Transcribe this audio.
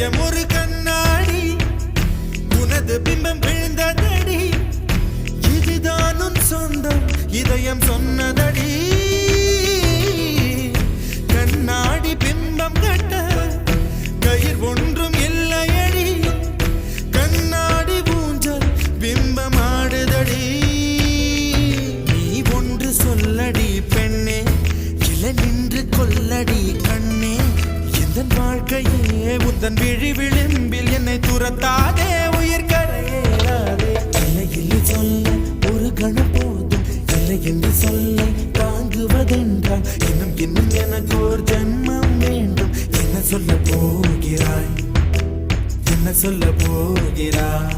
இதயம் ஒரு கண்ணாடி உனது பிம்பம் விழுந்ததடி இதுதான் உன் சொந்தம் இதயம் சொன்னதடி கண்ணாடி பிம்பம் கட்ட கயிர் ஒன்றும் இல்லையடி கண்ணாடி ஊஞ்சல் பிம்பம் ஆடுதடி நீ ஒன்று சொல்லடி பெண்ணே கிளை நின்று கொல்லடி கண்ணே எந்த வாழ்க்கையே உந்தன் விழி விளிம்பில் என்னை துரத்தாதே உயிர் கரையேறாதே இல்லை இல்லை சொல்ல ஒரு கணம் போதும் இல்லை என்று சொல்ல தாங்குவதென்றால் இன்னும் இன்னும் எனக்கு ஒரு ஜன்மம் வேண்டும் என்ன சொல்ல போகிறாய் என்ன சொல்ல போகிறாய்